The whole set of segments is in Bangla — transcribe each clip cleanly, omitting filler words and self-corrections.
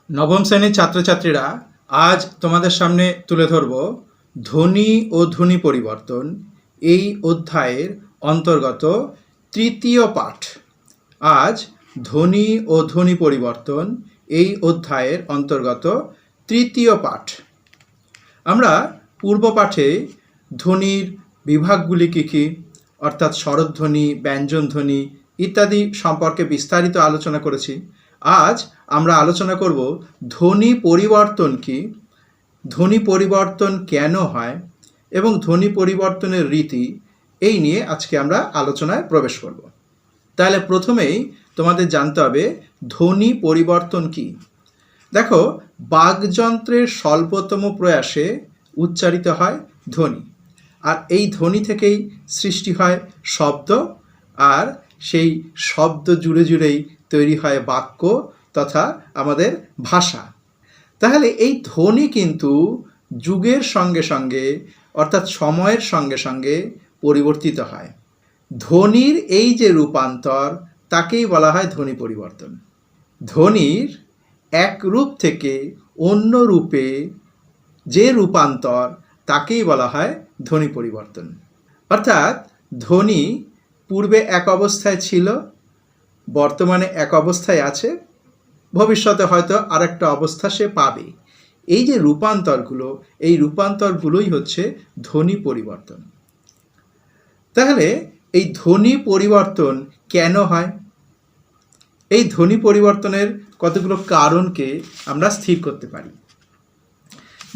নবম শ্রেণীর ছাত্রছাত্রীরা, আজ তোমাদের সামনে তুলে ধরব ধ্বনি ও ধ্বনি পরিবর্তন এই অধ্যায়ের অন্তর্গত তৃতীয় পাঠ। আজ ধ্বনি ও ধ্বনি পরিবর্তন এই অধ্যায়ের অন্তর্গত তৃতীয় পাঠ। আমরা পূর্ব পাঠে ধ্বনির বিভাগগুলি কী কী, অর্থাৎ স্বরধ্বনি, ব্যঞ্জনধ্বনি ইত্যাদি সম্পর্কে বিস্তারিত আলোচনা করেছি। আজ আমরা আলোচনা করব ধ্বনি পরিবর্তন কি, ধ্বনি পরিবর্তন কেন হয় এবং ধ্বনি পরিবর্তনের রীতি, এই নিয়ে আজকে আমরা আলোচনায় প্রবেশ করব। তাহলে প্রথমেই তোমাদের জানতে হবে ধ্বনি পরিবর্তন কি। দেখো, বাকযন্ত্রের স্বল্পতম প্রয়াসে উচ্চারিত হয় ধ্বনি, আর এই ধ্বনি থেকেই সৃষ্টি হয় শব্দ, আর সেই শব্দ জুড়ে জুড়েই তৈরি হয় বাক্য তথা আমাদের ভাষা। তাহলে এই ধ্বনি কিন্তু যুগের সঙ্গে সঙ্গে অর্থাৎ সময়ের সঙ্গে সঙ্গে পরিবর্তিত হয়। ধ্বনির এই যে রূপান্তর, তাকেই বলা হয় ধ্বনি পরিবর্তন। ধ্বনির এক রূপ থেকে অন্য রূপে যে রূপান্তর, তাকেই বলা হয় ধ্বনি পরিবর্তন। অর্থাৎ ধ্বনি পূর্বে এক অবস্থায় ছিল, বর্তমানে এক অবস্থায় আছে, ভবিষ্যতে হয়তো আরেকটা অবস্থা সে পাবে। এই যে রূপান্তরগুলো, এই রূপান্তরগুলোই হচ্ছে ধ্বনি পরিবর্তন। তাহলে এই ধ্বনি পরিবর্তন কেন হয়? এই ধ্বনি পরিবর্তনের কতগুলো কারণকে আমরা স্থির করতে পারি।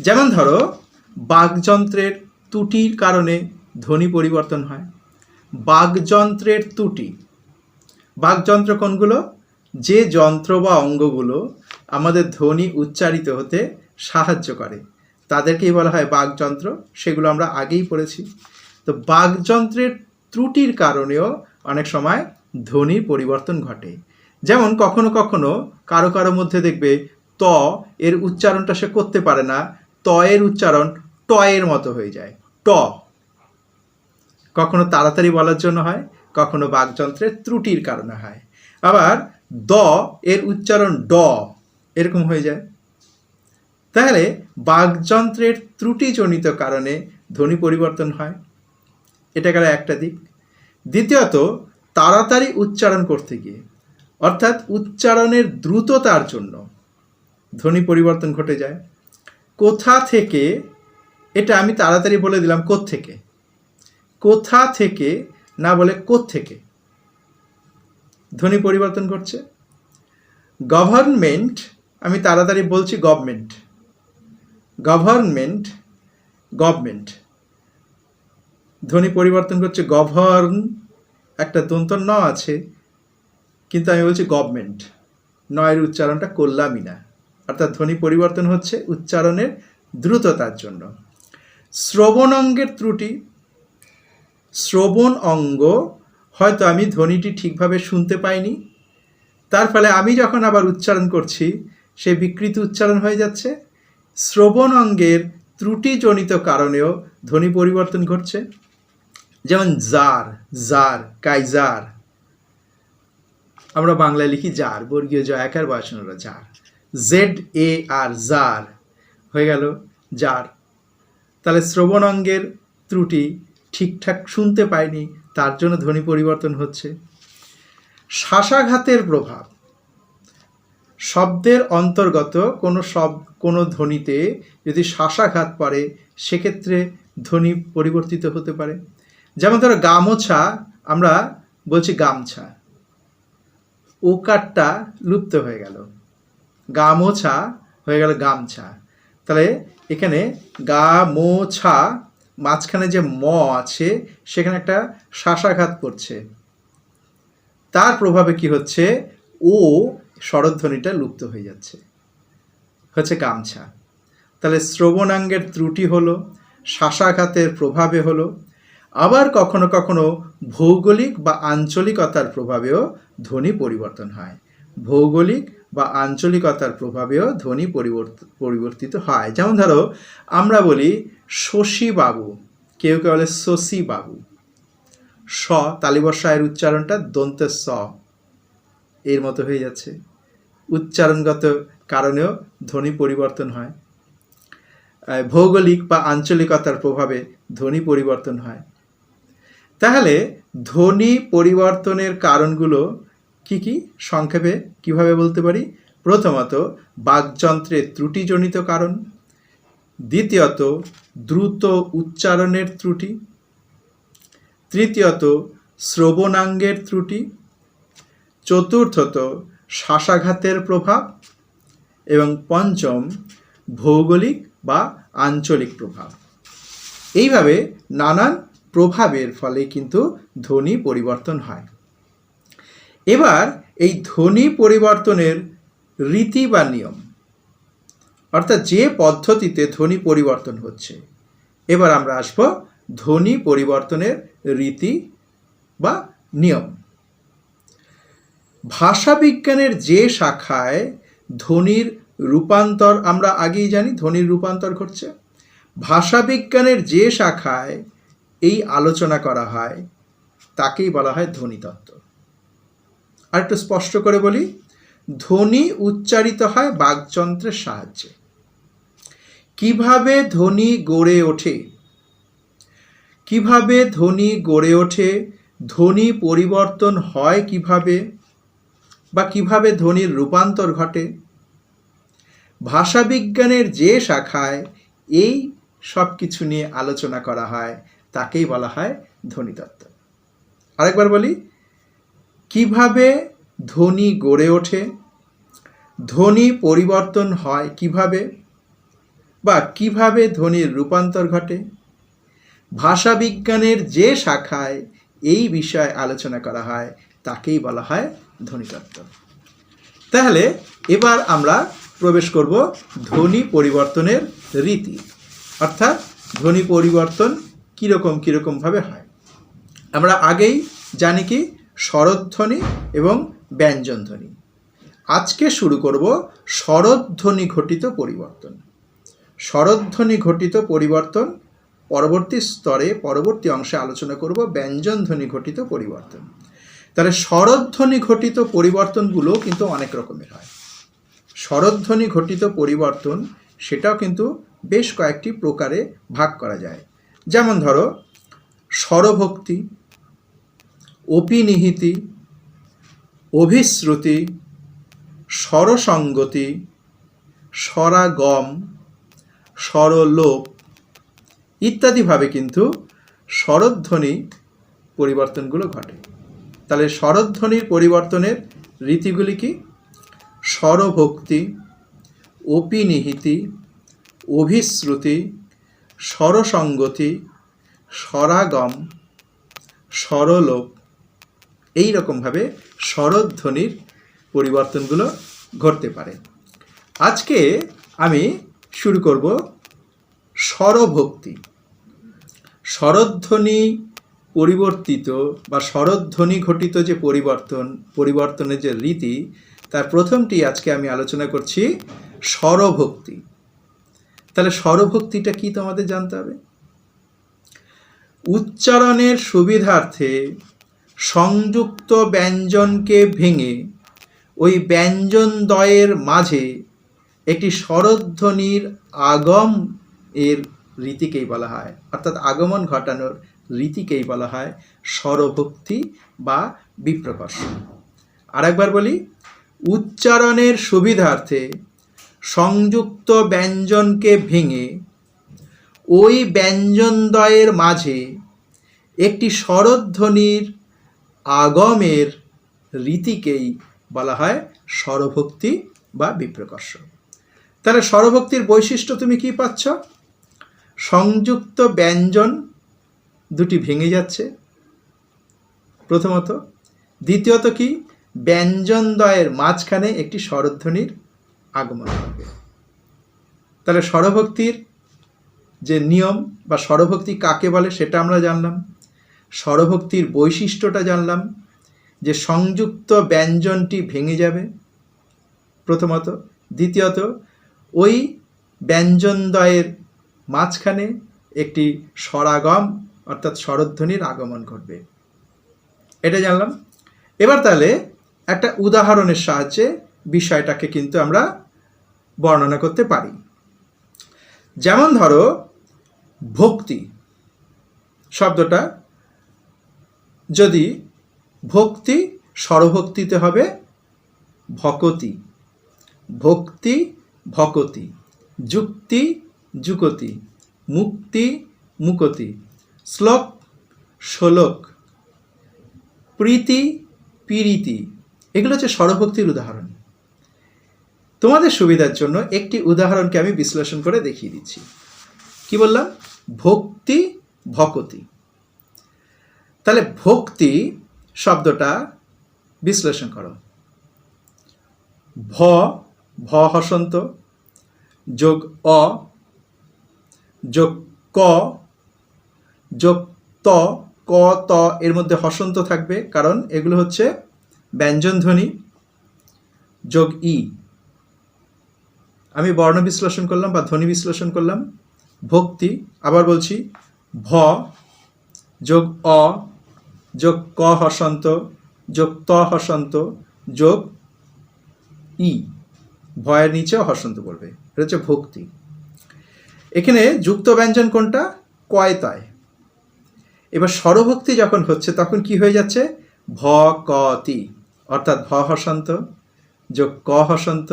যেমন ধরো, বাকযন্ত্রের ত্রুটির কারণে ধ্বনি পরিবর্তন হয়। বাকযন্ত্রের ত্রুটি, বাকযন্ত্র কোনগুলো? যে যন্ত্র বা অঙ্গগুলো আমাদের ধ্বনি উচ্চারিত হতে সাহায্য করে, তাদেরকেই বলা হয় বাকযন্ত্র। সেগুলো আমরা আগেই পড়েছি। তো বাকযন্ত্রের ত্রুটির কারণেও অনেক সময় ধ্বনির পরিবর্তন ঘটে। যেমন কখনো কখনো কারো কারো মধ্যে দেখবে ত এর উচ্চারণটা সে করতে পারে না, ত এর উচ্চারণ ট এর মতো হয়ে যায়, ট। কখনো তাড়াতাড়ি বলার জন্য হয়, কখনো বাকযন্ত্রের ত্রুটির কারণে হয়। আবার দ এর উচ্চারণ ড এরকম হয়ে যায়। তাহলে বাকযন্ত্রের ত্রুটিজনিত কারণে ধ্বনি পরিবর্তন হয়, এটা গেল একটা দিক। দ্বিতীয়ত, তাড়াতাড়ি উচ্চারণ করতে গিয়ে অর্থাৎ উচ্চারণের দ্রুততার জন্য ধ্বনি পরিবর্তন ঘটে যায়। কোথা থেকে, এটা আমি তাড়াতাড়ি বলে দিলাম কোত্থেকে, কোথা থেকে না বলে কোত্থেকে ধ্বনি পরিবর্তন ঘটছে। গভর্নমেন্ট, আমি তাড়াতাড়ি বলছি গভর্নমেন্ট, গভর্নমেন্ট, গভর্নমেন্ট ধ্বনি পরিবর্তন করছে গভর্ন, একটা দন্ত ন আছে, কিন্তু আমি বলছি গভর্নমেন্ট, নয়ের উচ্চারণটা করলামই না। অর্থাৎ ধ্বনি পরিবর্তন হচ্ছে উচ্চারণের দ্রুততার জন্য। শ্রবণ অঙ্গের ত্রুটি, শ্রবণ অঙ্গ হয়তো আমি ধ্বনিটি ঠিকভাবে শুনতে পাইনি, তার ফলে আমি যখন আবার উচ্চারণ করছি সে বিকৃত উচ্চারণ হয়ে যাচ্ছে। শ্রবণ অঙ্গের ত্রুটিজনিত কারণেও ধ্বনি পরিবর্তন ঘটছে। যেমন জার, জার, কাইজার, আমরা বাংলায় লিখি জার, বর্গীয় জয়াকার বসানো জার, জেড এ আর, জার হয়ে গেল জার। তাহলে শ্রবণ অঙ্গের ত্রুটি, ঠিকঠাক শুনতে পাইনি, তার জন্য ধ্বনি পরিবর্তন হচ্ছে। শ্বাসাঘাতের প্রভাব, শব্দের অন্তর্গত কোনো ধ্বনিতে যদি শ্বাসাঘাত পড়ে, সেক্ষেত্রে ধ্বনি পরিবর্তিত হতে পারে। যেমন ধরো গামোছা, আমরা বলছি গামছা, ওকারটা লুপ্ত হয়ে গেল, গামোছা হয়ে গেল গামছা। তাহলে এখানে গামোছা, মাঝখানে যে ম আছে সেখানে একটা শ্বাসাঘাত পড়ছে, তার প্রভাবে কি হচ্ছে, ও স্বরধ্বনিটা লুপ্ত হয়ে যাচ্ছে, হচ্ছে গামছা। তাহলে শ্রবণাঙ্গের ত্রুটি হলো, শ্বাসাঘাতের প্রভাবে হলো। আবার কখনো কখনো ভৌগোলিক বা আঞ্চলিকতার প্রভাবেও ধ্বনি পরিবর্তন হয়, ভৌগোলিক বা আঞ্চলিকতার প্রভাবেও ধ্বনি পরিবর্তিত হয়। যেমন ধরো, আমরা বলি শশীবাবু, কেউ কেউ বলে শশীবাবু, স তালিবর্ষায়ের উচ্চারণটা দন্তে স এর মতো হয়ে যাচ্ছে, উচ্চারণগত কারণেও ধ্বনি পরিবর্তন হয়, ভৌগোলিক বা আঞ্চলিকতার প্রভাবে ধ্বনি পরিবর্তন হয়। তাহলে ধ্বনি পরিবর্তনের কারণগুলো কি কি সংক্ষেপে কিভাবে বলতে পারি? প্রথমত, বাকযন্ত্রের ত্রুটিজনিত কারণ। দ্বিতীয়ত, দ্রুত উচ্চারণের ত্রুটি। তৃতীয়ত, শ্রবণাঙ্গের ত্রুটি। চতুর্থত, শ্বাসাঘাতের প্রভাব। এবং পঞ্চম, ভৌগোলিক বা আঞ্চলিক প্রভাব। এইভাবে নানান প্রভাবের ফলে কিন্তু ধ্বনি পরিবর্তন হয়। এবার এই ধ্বনি পরিবর্তনের রীতি বা নিয়ম, অর্থাৎ যে পদ্ধতিতে ধ্বনি পরিবর্তন হচ্ছে, এবার আমরা আসব ধ্বনি পরিবর্তনের রীতি বা নিয়ম। ভাষাবিজ্ঞানের যে শাখায় ধ্বনির রূপান্তর, আমরা আগেই জানি ধ্বনির রূপান্তর ঘটছে, ভাষাবিজ্ঞানের যে শাখায় এই আলোচনা করা হয় তাকেই বলা হয় ধ্বনিতত্ত্ব। আর একটু স্পষ্ট করে বলি, ধ্বনি উচ্চারিত হয় বাকযন্ত্রের সাহায্যে। কিভাবে ধ্বনি গড়ে ওঠে, কিভাবে ধ্বনি গড়ে ওঠে, ধ্বনি পরিবর্তন হয় কিভাবে, বা কিভাবে ধ্বনির রূপান্তর ঘটে, ভাষাবিজ্ঞানের যে শাখায় এই সব কিছু নিয়ে আলোচনা করা হয় তাকেই বলা হয় ধ্বনিতত্ত্ব। আরেকবার বলি, কিভাবে ধ্বনি গড়ে ওঠে, ধ্বনি পরিবর্তন হয় কিভাবে, বা কিভাবে ধ্বনির রূপান্তর ঘটে, ভাষাবিজ্ঞানের যে শাখায় এই বিষয়ে আলোচনা করা হয় তাকেই বলা হয় ধ্বনিতত্ত্ব। তাহলে এবার আমরা প্রবেশ করব ধ্বনি পরিবর্তনের রীতি, অর্থাৎ ধ্বনি পরিবর্তন কীরকমভাবে হয়। আমরা আগেই জানি কি স্বরধ্বনি এবং ব্যঞ্জনধ্বনি। আজকে শুরু করব স্বরধ্বনি ঘটিত পরিবর্তন। স্বরধ্বনি ঘটিত পরিবর্তন পরবর্তী স্তরে, পরবর্তী অংশে আলোচনা করব ব্যঞ্জনধ্বনি ঘটিত পরিবর্তন। তাহলে স্বরধ্বনি ঘটিত পরিবর্তনগুলো কিন্তু অনেক রকমের হয়। স্বরধ্বনি ঘটিত পরিবর্তন সেটাও কিন্তু বেশ কয়েকটি প্রকারে ভাগ করা যায়। যেমন ধরো স্বরভক্তি, অপিনিহিতি, অভিশ্রুতি, স্বরসঙ্গতি, স্বরাগম, স্বরলোপ ইত্যাদিভাবে কিন্তু স্বরধ্বনি পরিবর্তনগুলো ঘটে। তাহলে স্বরধ্বনির পরিবর্তনের রীতিগুলি কি? স্বরভক্তি, অপিনিহিতি, অভিশ্রুতি, স্বরসঙ্গতি, স্বরাগম, স্বরলোপ, এই রকমভাবে স্বরধ্বনির পরিবর্তনগুলো ঘটতে পারে। আজকে আমি শুরু করব স্বরভক্তি। স্বরধ্বনি পরিবর্তিত বা স্বরধ্বনি ঘটিত যে পরিবর্তনের যে রীতি, তার প্রথমটি আজকে আমি আলোচনা করছি স্বরভক্তি। তাহলে স্বরভক্তিটা কি তোমাদের জানতে হবে। উচ্চারণের সুবিধার্থে সংযুক্ত ব্যঞ্জনকে ভেঙে ওই ব্যঞ্জনদ্বয়ের মাঝে একটি স্বরধ্বনির আগম এর রীতিকেই বলা হয়, অর্থাৎ আগমন ঘটানোর রীতিকেই বলা হয় স্বরভক্তি বা বিপ্রকর্ষ। আরেকবার বলি, উচ্চারণের সুবিধার্থে সংযুক্ত ব্যঞ্জনকে ভেঙে ওই ব্যঞ্জনদ্বয়ের মাঝে একটি স্বরধ্বনির আগমের রীতিকেই বলা হয় স্বরভক্তি বা বিপ্রকর্ষ। তাহলে স্বরভক্তির বৈশিষ্ট্য তুমি কি পাচ্ছ? সংযুক্ত ব্যঞ্জন দুটি ভেঙে যাচ্ছে প্রথমত, দ্বিতীয়ত কি ব্যঞ্জনদ্বয়ের মাঝখানে একটি স্বরধ্বনির আগমন হবে। তাহলে স্বরভক্তির যে নিয়ম বা স্বরভক্তি কাকে বলে সেটা আমরা জানলাম, স্বরভক্তির বৈশিষ্ট্যটা জানলাম, যে সংযুক্ত ব্যঞ্জনটি ভেঙে যাবে প্রথমত, দ্বিতীয়ত ওই ব্যঞ্জনদ্বয়ের মাঝখানে একটি স্বরাগম অর্থাৎ স্বরধ্বনির আগমন ঘটবে, এটা জানলাম। এবার তাহলে একটা উদাহরণের সাহায্যে বিষয়টাকে কিন্তু আমরা বর্ণনা করতে পারি। যেমন ধরো ভক্তি শব্দটা, যদি ভক্তি স্বরভক্তিতে হবে ভকতি, ভক্তি ভকতি, যুক্তি যুকতি, মুক্তি মুকতি, শ্লোক শ্লোক, প্রীতি পীরিতি, এগুলো হচ্ছে স্বরভক্তির উদাহরণ। তোমাদের সুবিধার জন্য একটি উদাহরণকে আমি বিশ্লেষণ করে দেখিয়ে দিচ্ছি। কি বললাম? ভক্তি ভকতি। তাহলে ভক্তি শব্দটা বিশ্লেষণ করো। ভ ভ হসন্ত যোগ অ যোগ ক যোগ ত, ক ত এর মধ্যে হসন্ত থাকবে কারণ এগুলো হচ্ছে ব্যঞ্জন ধ্বনি, যোগ ই। আমি বর্ণ বিশ্লেষণ করলাম বা ধ্বনি বিশ্লেষণ করলাম। ভক্তি, আবার বলছি, ভ যোগ অ যোগ ক হসন্ত যোগ ত হসন্ত যোগ ই, ভয়ের নিচেও হসন্ত পড়বে, এটা হচ্ছে ভক্তি। এখানে যুক্ত ব্যঞ্জন কোনটা? কয় তয়। এবার স্বরভক্তি যখন হচ্ছে তখন কি হয়ে যাচ্ছে? ভ ক তি, অর্থাৎ ভ হসন্ত যোগ ক হসন্ত,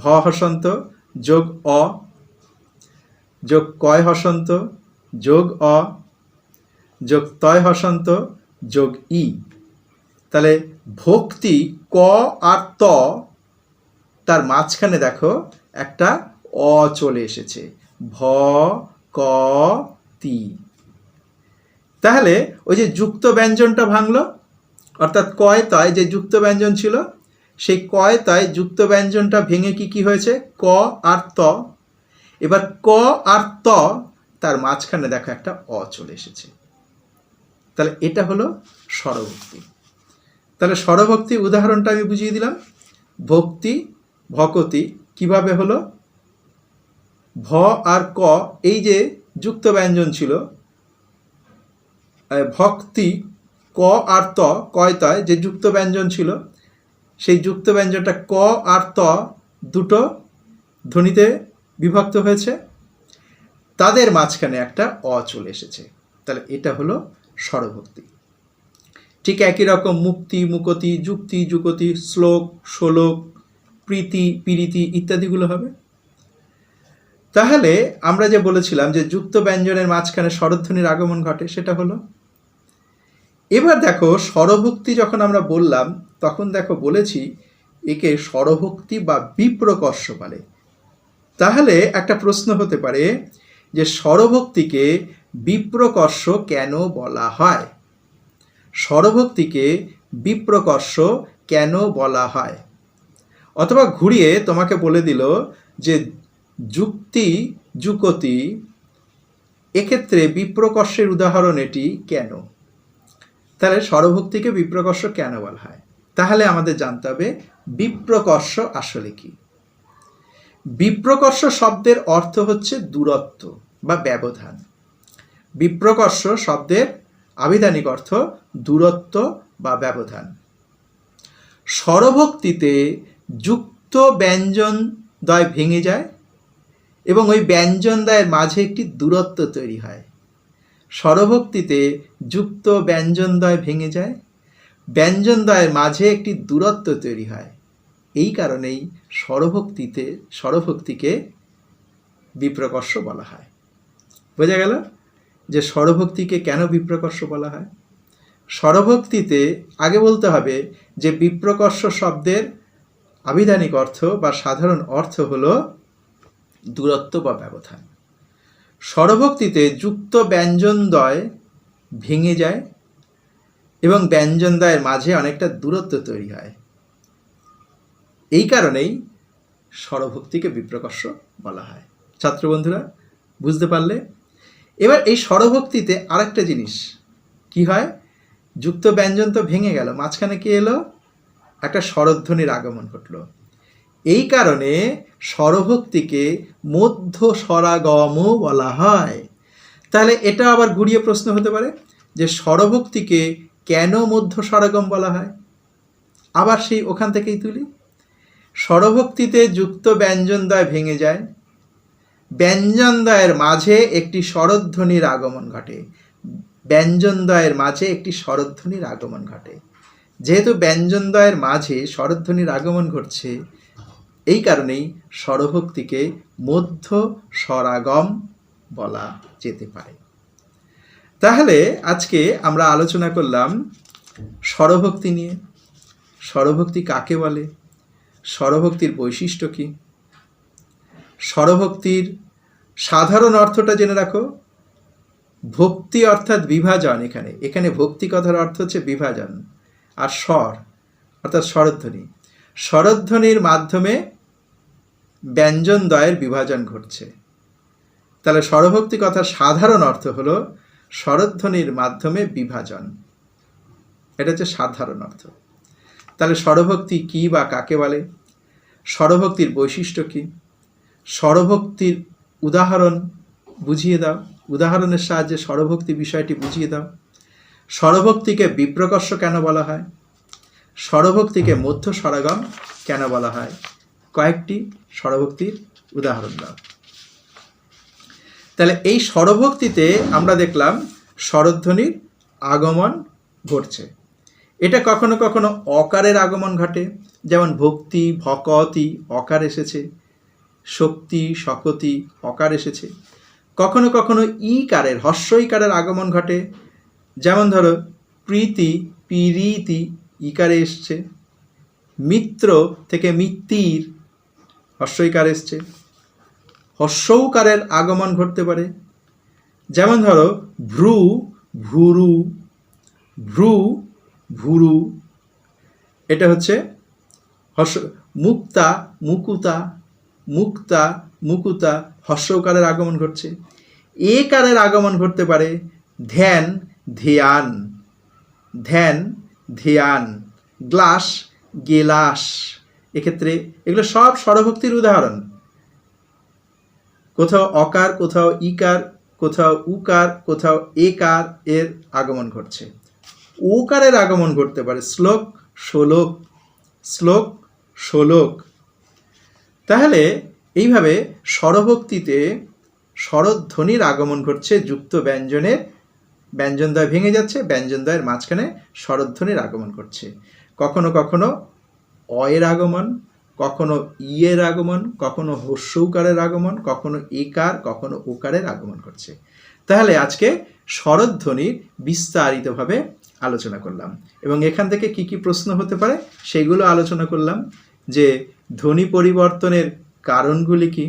ভ হসন্ত যোগ অ যোগ কয় হসন্ত যোগ অ যোগ তয় হসন্ত যোগ ই। তাহলে ভক্তি ক আর ত, তার মাঝখানে দেখো একটা অ চলে এসেছে, ভ ক তি। তাহলে ওই যে যুক্ত ব্যঞ্জনটা ভাঙলো, অর্থাৎ কয় তয় যে যুক্ত ব্যঞ্জন ছিল, সেই কয় তয় যুক্ত ব্যঞ্জনটা ভেঙে কি হয়েছে? ক আর ত। এবার ক আর ত, তার মাঝখানে দেখো একটা অ চলে এসেছে। তাহলে এটা হলো স্বরভক্তি। তাহলে স্বরভক্তি উদাহরণটা আমি বুঝিয়ে দিলাম। ভক্তি ভকতি কিভাবে হলো? ভ আর ক এই যে যুক্ত ব্যঞ্জন ছিল, ভক্তি ক আর ত, কয় তয় যে যুক্ত ব্যঞ্জন ছিল, সেই যুক্ত ব্যঞ্জনটা ক আর ত দুটো ধ্বনিতে বিভক্ত হয়েছে, তাদের মাঝখানে একটা অ চলে এসেছে। তাহলে এটা হলো স্বরভক্তি। ঠিক একই রকম মুক্তি মুকতি, যুক্তি যুকতি, শ্লোক শ্লোক, প্রীতি পীরিতি ইত্যাদিগুলো হবে। তাহলে আমরা যে বলেছিলাম যে যুক্ত ব্যঞ্জনের মাঝখানে স্বরধ্বনির আগমন ঘটে, সেটা হলো। এবার দেখো স্বরভক্তি যখন আমরা বললাম তখন দেখো বলেছি একে স্বরভক্তি বা বিপ্রকর্ষ বলে। তাহলে একটা প্রশ্ন হতে পারে যে স্বরভক্তিকে বিপ্রকর্ষ কেন বলা হয়? স্বরভক্তিকে বিপ্রকর্ষ কেন বলা হয়? অথবা ঘুরিয়ে তোমাকে বলে দিল যে যুক্তি যুকতি, এক্ষেত্রে বিপ্রকর্ষের উদাহরণ এটি কেন? তাহলে স্বরভক্তিকে বিপ্রকর্ষ কেন বলা হয়? তাহলে আমাদের জানতে হবে বিপ্রকর্ষ আসলে কি। বিপ্রকর্ষ শব্দের অর্থ হচ্ছে দূরত্ব বা ব্যবধান। বিপ্রকর্ষ শব্দের আবিধানিক অর্থ দূরত্ব বা ব্যবধান। স্বরভক্তিতে যুক্ত ব্যঞ্জন দ্বয় ভেঙে যায় এবং ওই ব্যঞ্জন দ্বয়ের মাঝে একটি দূরত্ব তৈরি হয়। স্বরভক্তিতে যুক্ত ব্যঞ্জনদ্বয় ভেঙে যায়, ব্যঞ্জনদ্বয়ের মাঝে একটি দূরত্ব তৈরি হয়। এই কারণেই স্বরভক্তিকে বিপ্রকর্ষ বলা হয়। বোঝা গেল যে স্বরভক্তিকে কেন বিপ্রকর্ষ বলা হয়? স্বরভক্তিতে আগে বলতে হবে যে বিপ্রকর্ষ শব্দের আবিধানিক অর্থ বা সাধারণ অর্থ হলো দূরত্ব বা ব্যবধান। স্বরভক্তিতে যুক্ত ব্যঞ্জনদ্বয় ভেঙে যায় এবং ব্যঞ্জনদ্বয়ের মাঝে অনেকটা দূরত্ব তৈরি হয়। এই কারণেই স্বরভক্তিকে বিপ্রকর্ষ বলা হয়। ছাত্রবন্ধুরা বুঝতে পারলে? এবার এই স্বরভক্তিতে আরেকটা জিনিস কি হয়, যুক্ত ব্যঞ্জন তো ভেঙে গেল, মাঝখানে কি এলো? একটা স্বরধ্বনির আগমন ঘটলো। এই কারণে স্বরভক্তিকে মধ্য স্বরাগমও বলা হয়। তাহলে এটা আবার ঘুরিয়ে প্রশ্ন হতে পারে যে স্বরভক্তিকে কেন মধ্য স্বরাগম বলা হয়? আবার সেই ওখান থেকেই তুলি। স্বরভক্তিতে যুক্ত ব্যঞ্জনদ্বয় ভেঙে যায়, ব্যঞ্জনদ্বয়ের মাঝে একটি স্বরধ্বনির আগমন ঘটে। ব্যঞ্জনদ্বয়ের মাঝে একটি স্বরধ্বনির আগমন ঘটে। যেহেতু ব্যঞ্জনদ্বয়ের মাঝে স্বরধ্বনির আগমন ঘটছে, এই কারণেই স্বরভক্তিকে মধ্য স্বরাগম বলা যেতে পারে। তাহলে আজকে আমরা আলোচনা করলাম স্বরভক্তি নিয়ে। স্বরভক্তি কাকে বলে, স্বরভক্তির বৈশিষ্ট্য কী, স্বরভক্তির সাধারণ অর্থটা জেনে রাখো। ভক্তি অর্থাৎ বিভাজন। এখানে ভক্তি কথার অর্থ হচ্ছে বিভাজন। আর স্বর অর্থাৎ স্বরধ্বনি, স্বরধ্বনির মাধ্যমে ব্যঞ্জনদ্বয়ের বিভাজন ঘটছে। তাহলে স্বরভক্তি কথার সাধারণ অর্থ হলো স্বরধ্বনির মাধ্যমে বিভাজন, এটা হচ্ছে সাধারণ অর্থ। তাহলে স্বরভক্তি কী বা কাকে বলে, স্বরভক্তির বৈশিষ্ট্য কী, স্বরভক্তির উদাহরণ বুঝিয়ে দাও, উদাহরণের সাহায্যে স্বরভক্তি বিষয়টি বুঝিয়ে দাও। স্বরভক্তিকে বিপ্রকর্ষ কেন বলা হয়, স্বরভক্তিকে মধ্য স্বরাগম কেন বলা হয়, কয়েকটি স্বরভক্তির উদাহরণ দাও। তাহলে এই স্বরভক্তিতে আমরা দেখলাম স্বরধ্বনির আগমন ঘটছে। এটা কখনো কখনো অকারের আগমন ঘটে, যেমন ভক্তি ভকতি অকার এসেছে, শক্তি শকতি অকার এসেছে। কখনো কখনো ইকারের হস্যইকারের আগমন ঘটে, যেমন ধরো প্রীতি পিরীতি ইকারে এসছে, মিত্র থেকে মিত্তির হস্যইকার এসছে। হস্যৌকারের আগমন ঘটতে পারে, যেমন ধরো ভ্রু ভুরু, ভ্রু ভুরু, এটা হচ্ছে মুক্তা মুকুতা, মুক্তা মুকুতা হস্যৌকারের আগমন ঘটছে। একারের আগমন ঘটতে পারে, ধ্যান ধ্যান, ধ্যান ধ্যান, গ্লাস গেলাস। এক্ষেত্রে এগুলো সব স্বরভক্তির উদাহরণ। কোথাও অকার, কোথাও ইকার, কোথাও উকার, কোথাও একার এর আগমন ঘটছে। ওকারের আগমন ঘটতে পারে, শ্লোক শ্লোক, শ্লোক শ্লোক। তাহলে এইভাবে স্বরভক্তিতে স্বরধ্বনির আগমন ঘটছে যুক্ত ব্যঞ্জনের, ব্যঞ্জনদ্বয় ভেঙে যাচ্ছে, ব্যঞ্জনদ্বয়ের মাঝখানে স্বরধ্বনির আগমন ঘটছে। কখনো কখনো অয়ের আগমন, কখনো ইয়ের আগমন, কখনো হস্যৌকারের আগমন, কখনো একার, কখনো ওকারের আগমন ঘটছে। তাহলে আজকে স্বরধ্বনির বিস্তারিতভাবে আলোচনা করলাম, এবং এখান থেকে কি কি প্রশ্ন হতে পারে সেগুলো আলোচনা করলাম। যে ধ্বনি পরিবর্তনের কারণগুলি কি,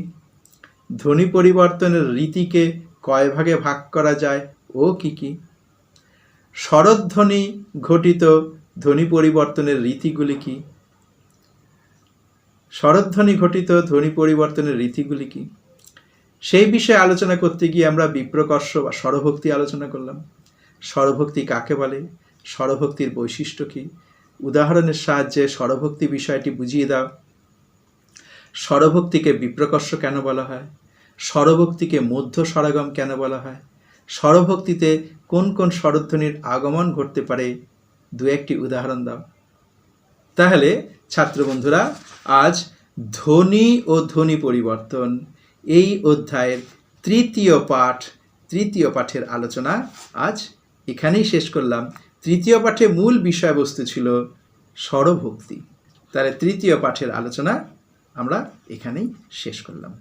ধ্বনি পরিবর্তনের রীতিকে কয় ভাগে ভাগ করা যায় ও কি কি, স্বরধ্বনি ঘটিত ধ্বনি পরিবর্তনের রীতিগুলি কি, স্বরধ্বনি ঘটিত ধ্বনি পরিবর্তনের রীতিগুলি কি, সেই বিষয়ে আলোচনা করতে গিয়ে আমরা বিপ্রকর্ষ বা স্বরভক্তি আলোচনা করলাম। স্বরভক্তি কাকে বলে, স্বরভক্তির বৈশিষ্ট্য কী, উদাহরণের সাহায্যে স্বরভক্তি বিষয়টি বুঝিয়ে দাও। স্বরভক্তিকে বিপ্রকর্ষ কেন বলা হয়, স্বরভক্তিকে মধ্য স্বরাগম কেন বলা হয়, স্বরভক্তিতে কোন কোন স্বরধ্বনির আগমন ঘটতে পারে, দু একটি উদাহরণ দাও। তাহলে ছাত্র বন্ধুরা, আজ ধ্বনি ও ধ্বনি পরিবর্তন এই অধ্যায়ের তৃতীয় পাঠের আলোচনা আজ এখানেই শেষ করলাম। তৃতীয় পাঠে মূল বিষয়বস্তু ছিল স্বরভক্তি। তাহলে তৃতীয় পাঠের আলোচনা আমরা এখানেই শেষ করলাম।